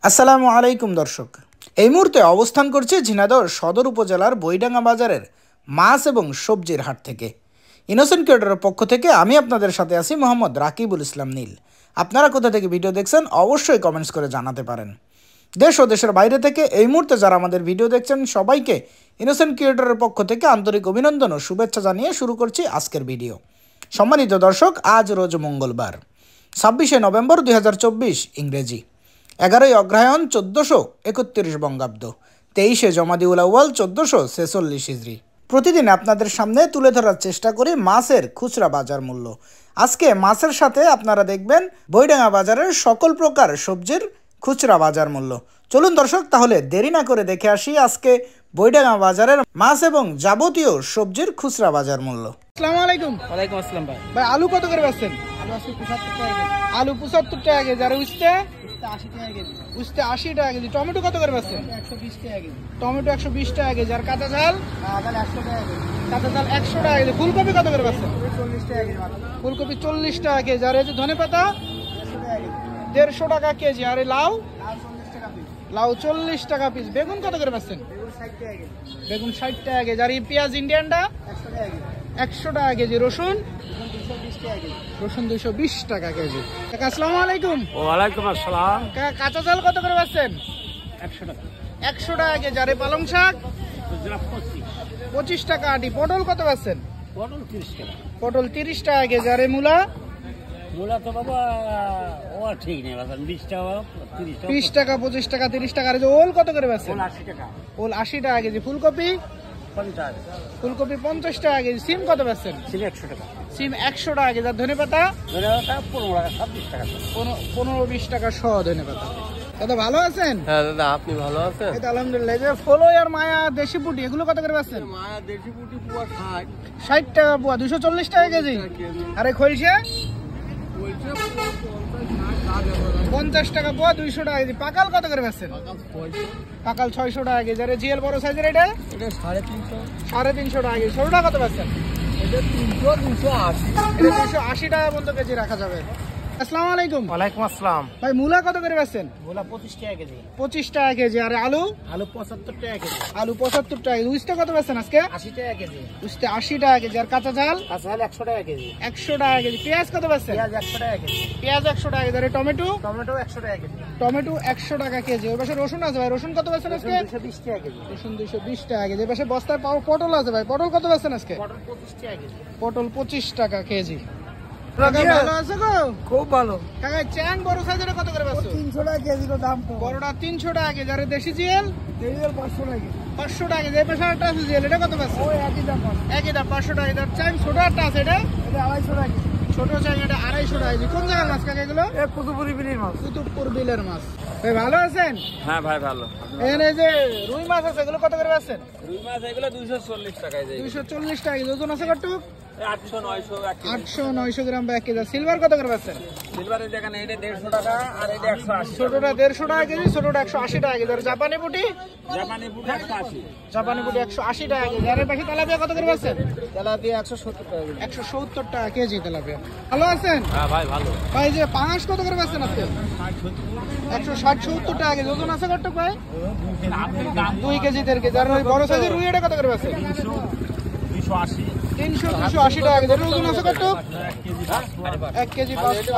আসসালামু আলাইকুম দর্শক, এই মুহূর্তে অবস্থান করছি ঝিনাইদহ সদর উপজেলার বইডাঙ্গা বাজারের মাছ এবং সবজির হাট থেকে। ইনোসেন্ট ক্রিয়েটরের পক্ষ থেকে আমি আপনাদের সাথে আছি মোহাম্মদ রাকিবুল ইসলাম নীল। আপনারা কোথা থেকে ভিডিও দেখছেন অবশ্যই কমেন্টস করে জানাতে পারেন। দেশ ও দেশের বাইরে থেকে এই মুহূর্তে যারা আমাদের ভিডিও দেখছেন সবাইকে ইনোসেন্ট ক্রিয়েটরের পক্ষ থেকে আন্তরিক অভিনন্দন ও শুভেচ্ছা জানিয়ে শুরু করছি আজকের ভিডিও। সম্মানিত দর্শক, আজ রোজ মঙ্গলবার 26শে নভেম্বর 2024 ইংরেজি, 11ই অগ্রহায়ণ 1431 বঙ্গাব্দ, 23শে জমাদিউল আউয়াল 1446 হিজরি। প্রতিদিন আপনাদের সামনে তুলে ধরার চেষ্টা করি মাছের খুচরা বাজার মূল্য। আজকে মাছের সাথে আপনারা দেখবেন বইডাঙ্গা বাজারের সকল প্রকার সবজির খুচরা বাজার মূল্য। চলুন দর্শক, তাহলে দেরি না করে দেখে আসি আজকে বইডাঙ্গা বাজারের মাছ এবং যাবতীয় সবজির খুচরা বাজার মূল্য। আসসালামু আলাইকুম। ওয়ালাইকুম আসসালাম ভাই। ভাই, আলু কত করে বেচছেন? আলু আছে 75 টাকা কেজি। আলু 75 টাকা কেজি। আর উস্তে 80 টাকা কেজি। উস্তে 80 টাকা কেজি। টমেটো কত করে বেচছেন? 120 টাকা কেজি। টমেটো 120 টাকা কেজি। আর কাঁচা ঝাল? আদাল 100 টাকা কেজি। কাঁচা ঝাল 100 টাকা কেজি। ফুলকপি কত করে বেচছেন? 40 টাকা কেজি মাত্র। ফুলকপি 40 টাকা কেজি। আর এই যে ধনেপাতা 150 টাকা 150 টাকা কেজি। কেজি। আর এই লাউ? লাউ 40 টাকা পিস। লাউ 40 টাকা পিস। বেগুন কত করে বেচছেন? বেগুন 60 টাকা কেজি। বেগুন 60 টাকা কেজি। আর এই পেঁয়াজ ইন্ডিয়ানটা 100 টাকা কেজি। 100 টাকা কেজি। রসুন? রসুন 220 টাকা কেজি। রসুন 220 টাকা কেজি। কাকা আসসালামু আলাইকুম। ওয়ালাইকুম আসসালাম। কাকা, কাঁচা ঝাল কত করে বেচছেন? 100 টাকা। 100 টাকা কেজি। আর এই পালং শাক 25 টাকা আটি। পটল কত বেচছেন? পটল 30 টাকা। পটল 30 টাকা কেজি। আর এই মূলা? মূলা তো বাবা ও ঠিক নেই বাবা, 20 টাকা 30 টাকা। 20 টাকা 25 টাকা 30 টাকা। আর এই যে ওল কত করে বেচছেন? 80 টাকা। ওল 80 টাকা কেজি। ফুলকপি? 50 ফুলকপি 50 টাকা কেজি। সিম কত বেচছেন? ছিল 100 টাকা। সিম 100 টাকা কেজি। আর ধনেপাতা? ধনেপাতা 15 টাকা 26 টাকা। 15-20 টাকা সহ ধনেপাতা। দাদা ভালো আছেন? হ্যাঁ দাদা, আপনি ভালো আছেন? এই তো আলহামদুলিল্লাহ। এই যে ফলই আর মায়া দেশি পুটি এগুলো কত করে বেচছেন? মায়া দেশি পুটি পুয়া 60 60 টাকা পোয়া। 240 টাকা কেজি। আর এই খলসা 50 টাকা পোয়া, 200 টাকা কেজি। পাকাল কত করে বেচছেন? পাকাল 600 টাকা কেজি। আর জিএল বড় সাইজের এটা? এটা 350 350 টাকা কেজি। 16 টাকা কত বেচছেন? এটা 300 280 এটা 280 টাকা পর্যন্ত কেজি রাখা যাবে। আসসালামু আলাইকুম। ওয়ালাইকুম আসসালাম। ভাই, মূলা কত করে বেচছেন? ভোলা 25 টাকা কেজি। 25 টাকা কেজি। আর আলু? আলু 75 টাকা কেজি। আলু 75 টাকা কেজি। উস্তে কত বেচছেন আজকে? 80 টাকা কেজি। উস্তে 80 টাকা কেজি। আর কাঁচা ঝাল? কাঁচা ঝাল 100 টাকা কেজি। 100 টাকা কেজি। পেঁয়াজ কত বেচছেন? পেঁয়াজ 100 টাকা কেজি। পেঁয়াজ 100 টাকা কেজি। আর এই টমেটো? টমেটো 100 টাকা কেজি। টমেটো 100 টাকা কেজি। ওর পাশে রসুন আছে ভাই, রসুন কত বেচছেন আজকে? 220 টাকা কেজি। রসুন 220 টাকা কেজি। এর পাশে বস্তায় পটল আছে ভাই, পটল কত বেচছেন আজকে? পটল 25 টাকা কেজি। পটল 25 টাকা কেজি। কাকা ভালো আছে গো? খুব ভালো। কাকা, চ্যাং বড় সাইজের কত করে বেচছো? 300 টাকা কেজি তো দাম তো। বড়টা 300 টাকা কেজি। আর এই দেশি জিএল? তেল 500 টাকা কেজি। 500 টাকা কেজি। এই পাশে একটা আছে জিএল, এটা কত বেচছো? ওই একই দাম। একই দাম 500 টাকা কেজি। আর চ্যাং ছোট একটা আছে, এটা? এটা 250 টাকা কেজি। ছোট চ্যাং এটা 250 টাকা কেজি। কোন জায়গার মাছ কাকা এগুলো? এ কুতুবপুরি বিলির মাছ। কুতুবপুর বিলের মাছ। ভাই ভালো আছেন? হ্যাঁ ভাই ভালো। এখানে যে রুই মাছ আছে এগুলো কত করে বেচছেন? রুই মাছ এগুলো 240 টাকায় যায়। 240 টাকা কেজি। ওজন আছে কতটুক? 800 900 800-900 গ্রাম বা 1 কেজি। সিলভার কত করে বেচছেন? সিলভারের দেখেন এটা 150 টাকা আর এটা 180। ছোটটা 150 টাকা কেজি, ছোটটা 180 টাকা কেজি। আর জাপানি পুটি? জাপানি পুটি 180। জাপানি পুটি 180 টাকা কেজি। আর এর পাশে তেলাপিয়া কত করে বেচছেন? তেলাপিয়া 170 টাকা কেজি। 170 টাকা কেজি তেলাপিয়া। ভালো আছেন? হ্যাঁ ভাই ভালো। ভাই, যে পাঙাশ কত করে বেচছেন আজকে? 160-70 টাকা কেজি। ওজন আছে কতটুক ভাই? 2 কেজি 1.5 কেজি। আর ওই বড় সাইজের রুই এটা কত করে বেচেন? 280। 300-280 টাকা কেজি। ওজন আছে কতটুক? 1 কেজি 500।